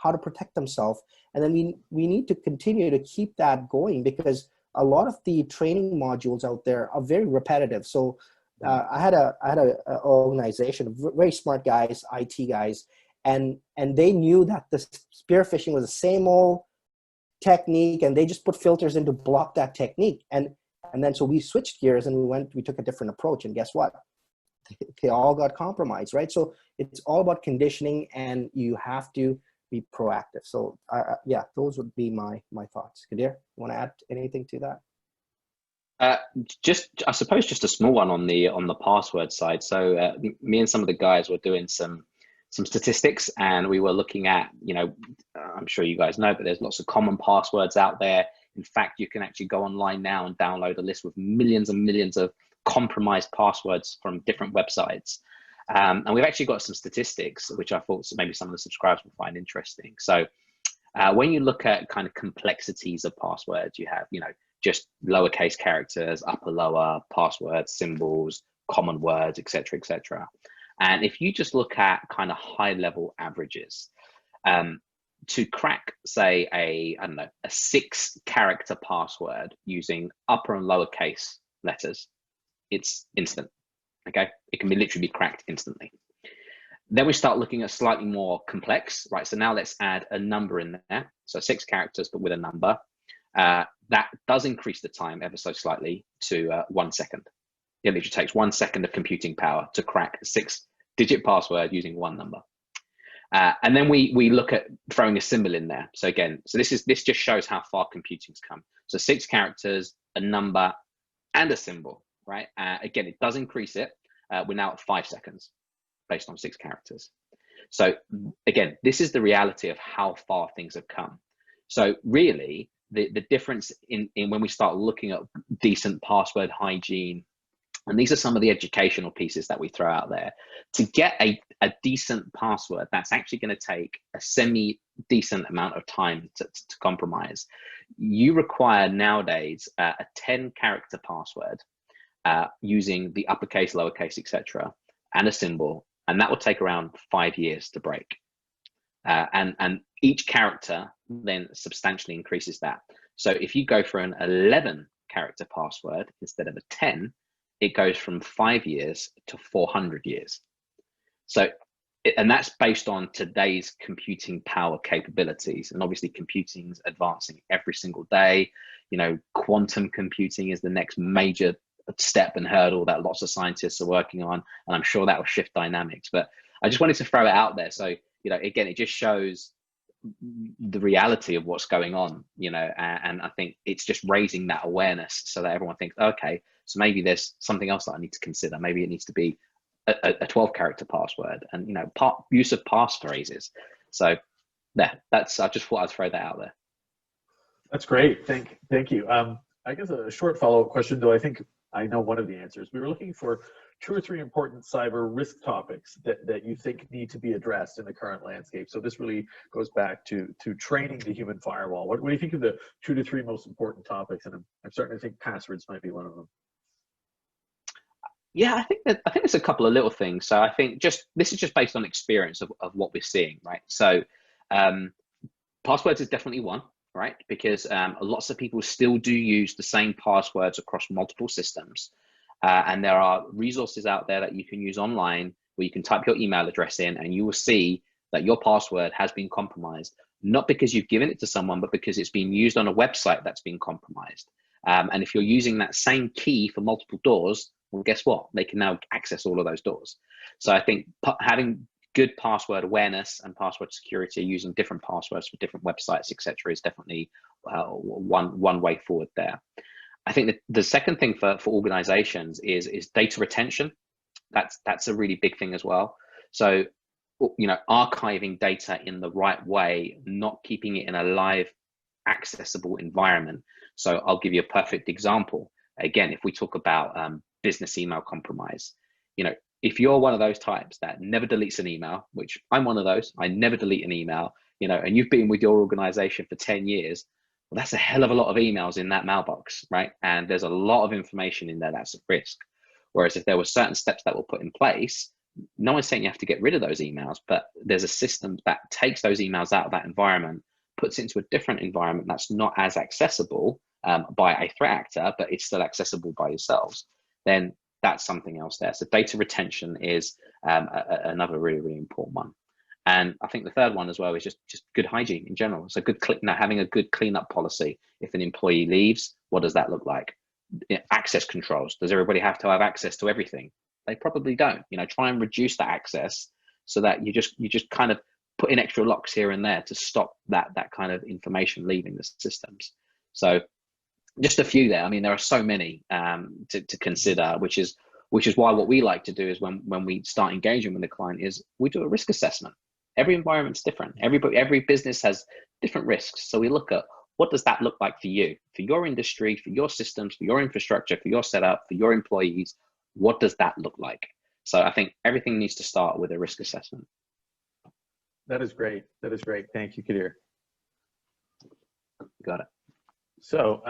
how to protect themselves, and then we need to continue to keep that going, because a lot of the training modules out there are very repetitive. So I had a organization, very smart guys, IT guys, and they knew that the spear phishing was the same old technique, and they just put filters in to block that technique. And then so we switched gears and we took a different approach, and guess what? They all got compromised, right? So it's all about conditioning, and you have to be proactive. So yeah, those would be my thoughts. Kadir, you want to add anything to that? I suppose just a small one on the password side. So me and some of the guys were doing some statistics, and we were looking at, I'm sure you guys know, but there's lots of common passwords out there. In fact, you can actually go online now and download a list with millions and millions of compromised passwords from different websites. And we've actually got some statistics, which I thought maybe some of the subscribers will find interesting. So when you look at kind of complexities of passwords, you have, just lowercase characters, upper, lower, passwords, symbols, common words, etc., etc. And if you just look at kind of high level averages, to crack, say, a 6-character password using upper and lowercase letters, it's instant. Okay, it can literally be cracked instantly. Then we start looking at slightly more complex, right? So now let's add a number in there. So 6 characters, but with a number. That does increase the time ever so slightly to 1 second. It literally takes 1 second of computing power to crack a 6-digit password using one number. And then we look at throwing a symbol in there. So again, this just shows how far computing's come. So 6 characters, a number, and a symbol, right? Again, it does increase it. We're now at 5 seconds based on 6 characters. So again, this is the reality of how far things have come. So really, the difference in when we start looking at decent password hygiene, and these are some of the educational pieces that we throw out there, to get a decent password that's actually going to take a semi-decent amount of time to compromise. You require nowadays a 10-character password using the uppercase, lowercase, etc., and a symbol, and that will take around 5 years to break. And each character then substantially increases that. So if you go for an 11-character password instead of a 10, it goes from 5 years to 400 years. So, and that's based on today's computing power capabilities. And obviously computing's advancing every single day. You know, quantum computing is the next major step and hurdle that lots of scientists are working on. And I'm sure that will shift dynamics, but I just wanted to throw it out there. So, you know, again, it just shows the reality of what's going on, you know, and I think it's just raising that awareness so that everyone thinks, okay, so maybe there's something else that I need to consider. Maybe it needs to be a 12-character password, and, you know, use of passphrases. So yeah, I just thought I'd throw that out there. That's great. Thank you. I guess a short follow-up question, though I think I know one of the answers. We were looking for 2 or 3 important cyber risk topics that you think need to be addressed in the current landscape. So this really goes back to training the human firewall. What do you think of the 2 to 3 most important topics? And I'm starting to think passwords might be one of them. Yeah, I think there's a couple of little things. So I think this is just based on experience of what we're seeing, right? So passwords is definitely one, right? Because lots of people still do use the same passwords across multiple systems. And there are resources out there that you can use online where you can type your email address in and you will see that your password has been compromised, not because you've given it to someone, but because it's been used on a website that's been compromised. And if you're using that same key for multiple doors, well, guess what? They can now access all of those doors. So I think having good password awareness and password security, using different passwords for different websites, etc., is definitely one way forward there. I think that the second thing for organizations is data retention. That's a really big thing as well. So, you know, archiving data in the right way, not keeping it in a live, accessible environment. So I'll give you a perfect example. Again, if we talk about business email compromise, you know, if you're one of those types that never deletes an email, which I'm one of those, I never delete an email, you know, and you've been with your organization for 10 years, well, that's a hell of a lot of emails in that mailbox, right? And there's a lot of information in there that's at risk. Whereas if there were certain steps that were put in place, no one's saying you have to get rid of those emails, but there's a system that takes those emails out of that environment, puts it into a different environment that's not as accessible by a threat actor, but it's still accessible by yourselves, then that's something else there. So data retention is another really, really important one. And I think the third one as well is just good hygiene in general. So having a good cleanup policy. If an employee leaves, what does that look like? Access controls. Does everybody have to have access to everything? They probably don't. You know, try and reduce that access so that you just kind of put in extra locks here and there to stop that kind of information leaving the systems. So just a few there. I mean, there are so many to consider, which is why what we like to do is when we start engaging with the client is we do a risk assessment. Every environment's different. Every business has different risks. So we look at what does that look like for you, for your industry, for your systems, for your infrastructure, for your setup, for your employees. What does that look like? So I think everything needs to start with a risk assessment. That is great. That is great. Thank you, Kadir. Got it. So,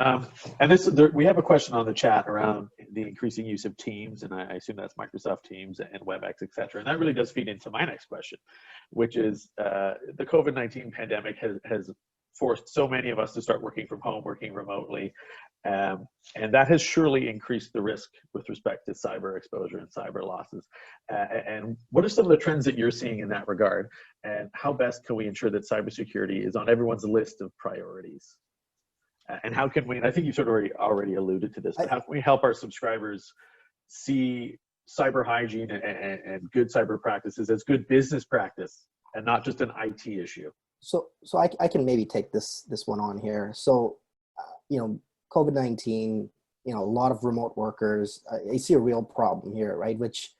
and we have a question on the chat around the increasing use of Teams, and I assume that's Microsoft Teams and WebEx, et cetera. And that really does feed into my next question, which is the COVID-19 pandemic has forced so many of us to start working from home, working remotely, and that has surely increased the risk with respect to cyber exposure and cyber losses. And what are some of the trends that you're seeing in that regard, and how best can we ensure that cybersecurity is on everyone's list of priorities? And how can we, and I think you sort of already alluded to this, but how can we help our subscribers see cyber hygiene and good cyber practices as good business practice and not just an IT issue? So I can maybe take this one on here. So, you know, COVID-19, you know, a lot of remote workers, I see a real problem here, right? Which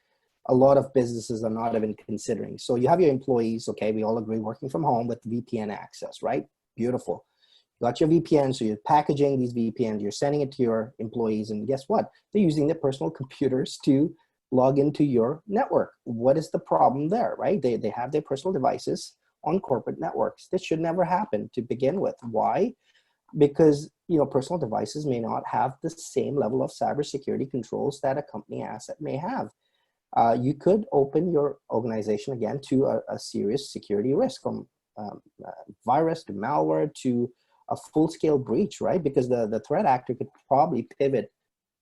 a lot of businesses are not even considering. So you have your employees, okay, we all agree, working from home with VPN access, right? Beautiful. You got your VPN, so you're packaging these VPNs, you're sending it to your employees, and guess what? They're using their personal computers to log into your network. What is the problem there, right? They have their personal devices on corporate networks. This should never happen to begin with. Why? Because, you know, personal devices may not have the same level of cybersecurity controls that a company asset may have. You could open your organization again to a serious security risk, from virus to malware to a full-scale breach, right? Because the threat actor could probably pivot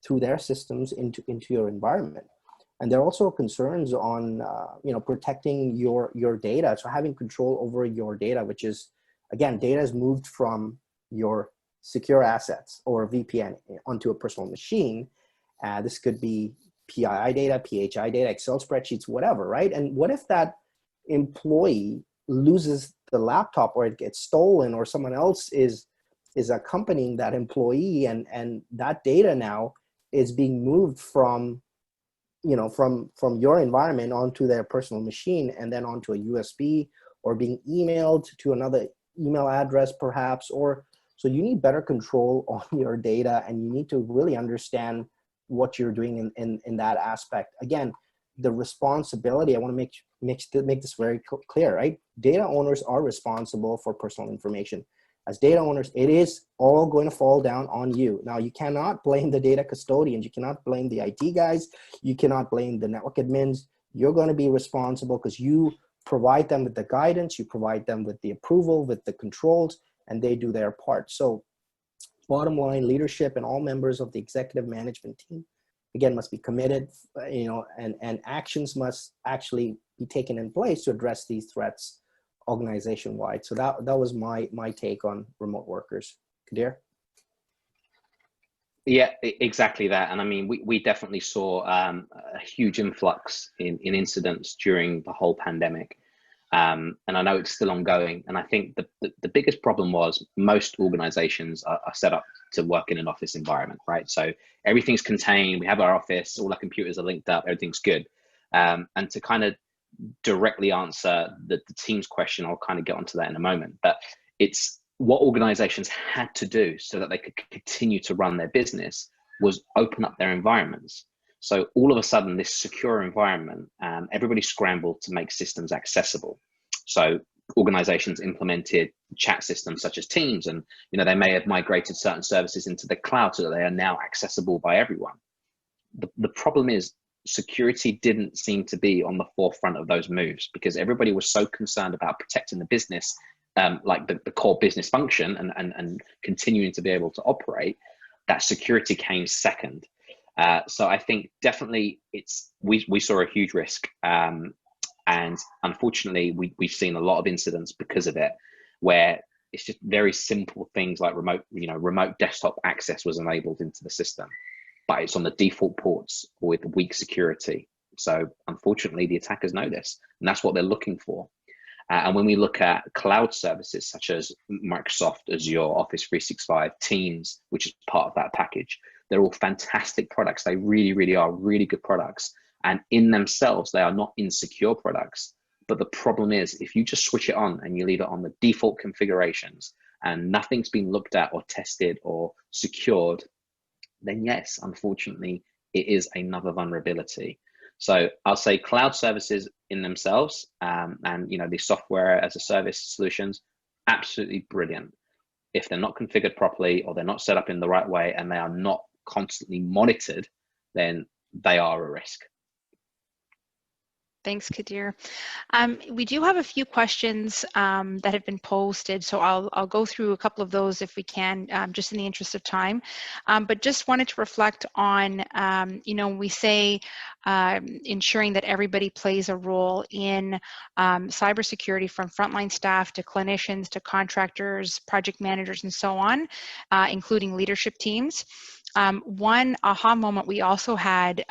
through their systems into your environment. And there are also concerns on, you know, protecting your data. So having control over your data, which is, again, data is moved from your secure assets or VPN onto a personal machine. This could be PII data, PHI data, Excel spreadsheets, whatever, right? And what if that employee loses the laptop, or it gets stolen, or someone else is accompanying that employee, and that data now is being moved from, you know, from your environment onto their personal machine, and then onto a USB, or being emailed to another email address perhaps, or so you need better control on your data, and you need to really understand what you're doing in that aspect. Again, the responsibility, I want to make this very clear, right? Data owners are responsible for personal information. As data owners, it is all going to fall down on you. Now, you cannot blame the data custodians. You cannot blame the IT guys. You cannot blame the network admins. You're going to be responsible because you provide them with the guidance, you provide them with the approval, with the controls, and they do their part. So bottom line, leadership and all members of the executive management team, again, must be committed, you know, and actions must actually be taken in place to address these threats organization-wide. So that was my take on remote workers. Kadir? Yeah, exactly that. And I mean, we definitely saw a huge influx in incidents during the whole pandemic. And I know it's still ongoing. And I think the biggest problem was most organizations are set up to work in an office environment, right? So everything's contained. We have our office, all our computers are linked up, everything's good. And to kind of directly answer the team's question, I'll kind of get onto that in a moment, but it's what organizations had to do so that they could continue to run their business was open up their environments. So all of a sudden, this secure environment, everybody scrambled to make systems accessible. So organizations implemented chat systems such as Teams, and you know, they may have migrated certain services into the cloud so that they are now accessible by everyone. The problem is security didn't seem to be on the forefront of those moves because everybody was so concerned about protecting the business, like the core business function and continuing to be able to operate, that security came second. So I think definitely we saw a huge risk, and unfortunately we've seen a lot of incidents because of it, where it's just very simple things like remote desktop access was enabled into the system, but it's on the default ports with weak security. So unfortunately the attackers know this, and that's what they're looking for. And when we look at cloud services such as Microsoft Azure, Office 365, Teams, which is part of that package, they're all fantastic products. They really, really are really good products. And in themselves, they are not insecure products. But the problem is, if you just switch it on and you leave it on the default configurations and nothing's been looked at or tested or secured, then yes, unfortunately, it is another vulnerability. So I'll say cloud services in themselves, and the software as a service solutions, absolutely brilliant. If they're not configured properly or they're not set up in the right way and they are not constantly monitored, then they are a risk. Thanks, Kadir. We do have a few questions that have been posted, so I'll go through a couple of those if we can, just in the interest of time. But just wanted to reflect on, we say ensuring that everybody plays a role in cybersecurity, from frontline staff to clinicians to contractors, project managers, and so on, including leadership teams. One aha moment we also had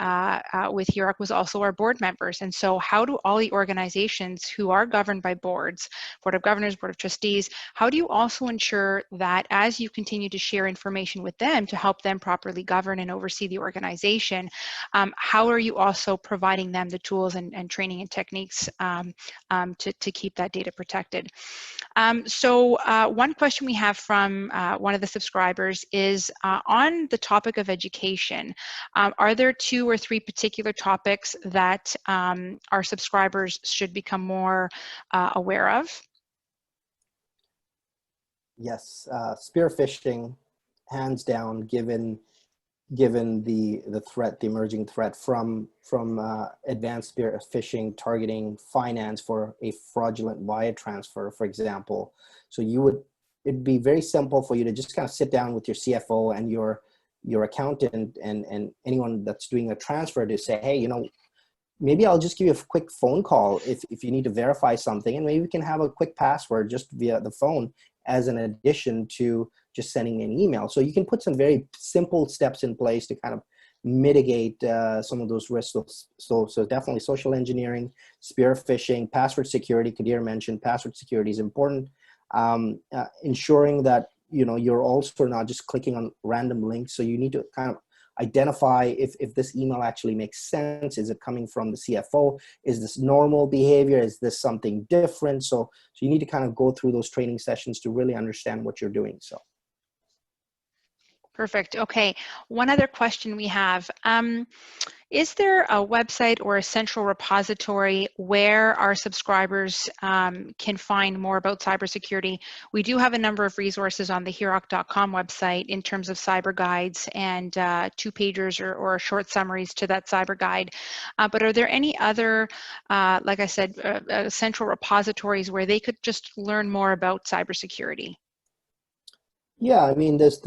with HIROC was also our board members. And so how do all the organizations who are governed by boards, Board of Governors, Board of Trustees, how do you also ensure that as you continue to share information with them to help them properly govern and oversee the organization, how are you also providing them the tools and training and techniques to keep that data protected? So one question we have from one of the subscribers is on the topic of education. Are there 2 or 3 particular topics that our subscribers should become more aware of? Yes, spear phishing, hands down, given the threat, the emerging threat from advanced spear phishing targeting finance for a fraudulent wire transfer, for example. So it'd be very simple for you to just kind of sit down with your CFO and your accountant and anyone that's doing a transfer to say, hey, maybe I'll just give you a quick phone call if you need to verify something, and maybe we can have a quick password just via the phone as an addition to just sending an email. So you can put some very simple steps in place to kind of mitigate some of those risks. So definitely social engineering, spear phishing, password security. Kadir mentioned password security is important. Ensuring that you're also not just clicking on random links. So you need to kind of identify if this email actually makes sense. Is it coming from the CFO? Is this normal behavior? Is this something different? So you need to kind of go through those training sessions to really understand what you're doing. So. Perfect. Okay. One other question we have. Is there a website or a central repository where our subscribers can find more about cybersecurity? We do have a number of resources on the HIROC.com website in terms of cyber guides and 2-pagers or short summaries to that cyber guide. But are there any other, like I said, central repositories where they could just learn more about cybersecurity? Yeah, I mean, there's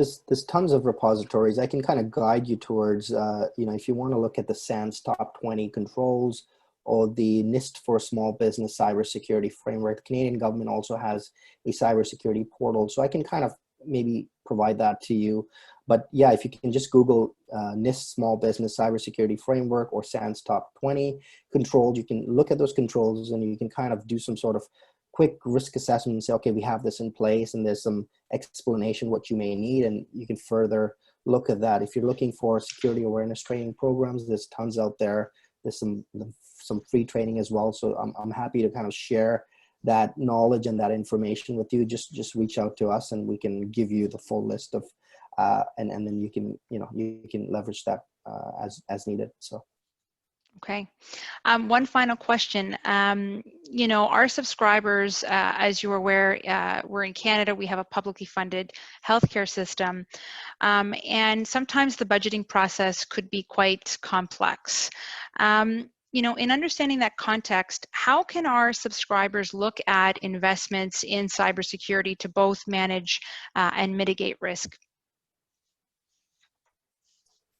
tons of repositories. I can kind of guide you towards, if you want to look at the SANS top 20 controls or the NIST for small business cybersecurity framework. The Canadian government also has a cybersecurity portal, so I can kind of maybe provide that to you. But yeah, if you can just Google NIST small business cybersecurity framework or SANS top 20 controls, you can look at those controls and you can kind of do some sort of quick risk assessment and say, okay, we have this in place and there's some explanation what you may need, and you can further look at that. If you're looking for security awareness training programs, there's tons out there. There's some free training as well. So I'm happy to kind of share that knowledge and that information with you. Just reach out to us and we can give you the full list of, and then you can leverage that as needed. So. Okay. One final question. Our subscribers, as you're aware, we're in Canada. We have a publicly funded healthcare system. And sometimes the budgeting process could be quite complex. In understanding that context, how can our subscribers look at investments in cybersecurity to both manage and mitigate risk?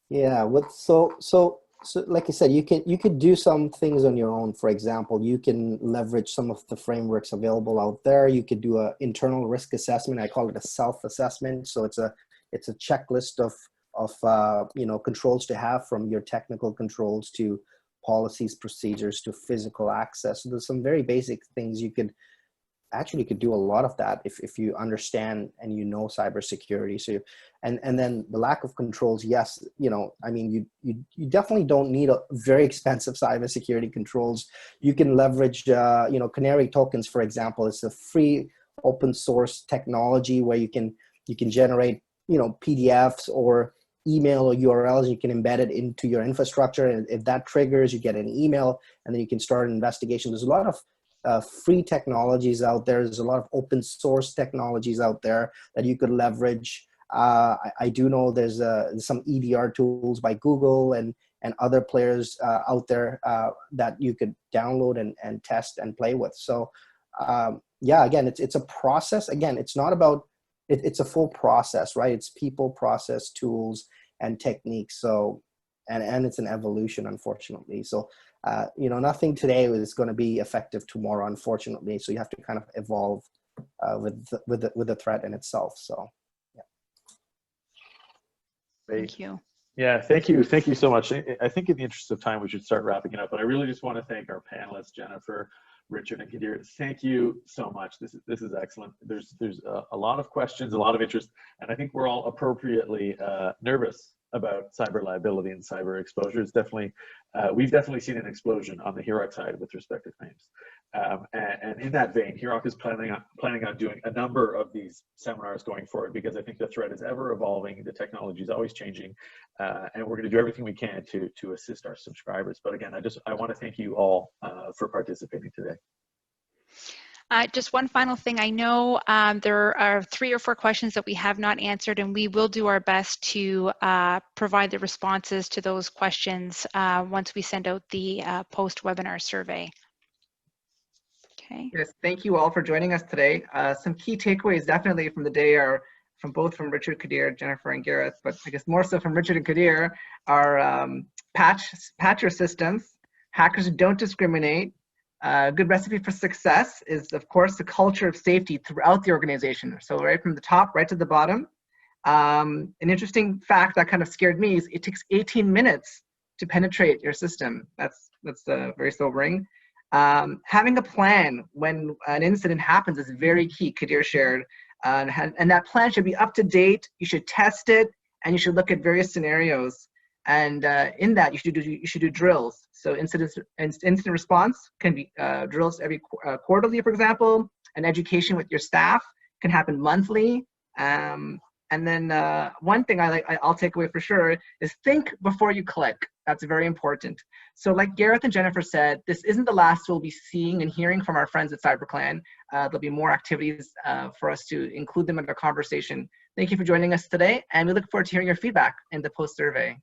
Yeah, so like I said, you could do some things on your own. For example, you can leverage some of the frameworks available out there. You could do an internal risk assessment. I call it a self-assessment. So it's a checklist of controls to have, from your technical controls to policies, procedures to physical access. So there's some very basic things you could do a lot of that if you understand and cybersecurity. So, and then the lack of controls, yes, I mean, you definitely don't need a very expensive cybersecurity controls. You can leverage, canary tokens, for example. It's a free open source technology where you can generate, PDFs or email or URLs. You can embed it into your infrastructure, and if that triggers, you get an email, and then you can start an investigation. There's a lot of free technologies out there. There's a lot of open source technologies out there that you could leverage. I do know there's some EDR tools by Google and other players out there that you could download and test and play with. So yeah, again, it's a process. Again, it's not about, it's a full process, right? It's people, process, tools, and techniques. So, and it's an evolution, unfortunately. So, nothing today is going to be effective tomorrow, unfortunately. So you have to kind of evolve with the threat in itself. So, yeah. Thank you. Yeah, thank you so much. I think in the interest of time, we should start wrapping it up. But I really just want to thank our panelists, Jennifer, Richard, and Kadir. Thank you so much. This is excellent. There's a lot of questions, a lot of interest, and I think we're all appropriately nervous about cyber liability and cyber exposure. It's definitely, we've definitely seen an explosion on the HIROC side with respect to claims. And in that vein, HIROC is planning on doing a number of these seminars going forward, because I think the threat is ever evolving, the technology is always changing, and we're going to do everything we can to assist our subscribers. But again, I want to thank you all for participating today. Just one final thing. I know there are 3 or 4 questions that we have not answered, and we will do our best to provide the responses to those questions once we send out the post-webinar survey. Okay. Yes, thank you all for joining us today. Some key takeaways definitely from the day are from Richard, Kadir, Jennifer, and Gareth, but I guess more so from Richard and Kadir, are patch your systems, hackers don't discriminate. A good recipe for success is, of course, the culture of safety throughout the organization. So right from the top, right to the bottom. An interesting fact that kind of scared me is it takes 18 minutes to penetrate your system. That's very sobering. Having a plan when an incident happens is very key, Kadir shared. And that plan should be up to date. You should test it, and you should look at various scenarios. And in that, you should do drills. So incident response can be drills every quarterly, for example. And education with your staff can happen monthly. And then one thing I'll take away for sure is think before you click. That's very important. So like Gareth and Jennifer said, this isn't the last we'll be seeing and hearing from our friends at CyberClan. There'll be more activities for us to include them in our conversation. Thank you for joining us today, and we look forward to hearing your feedback in the post survey.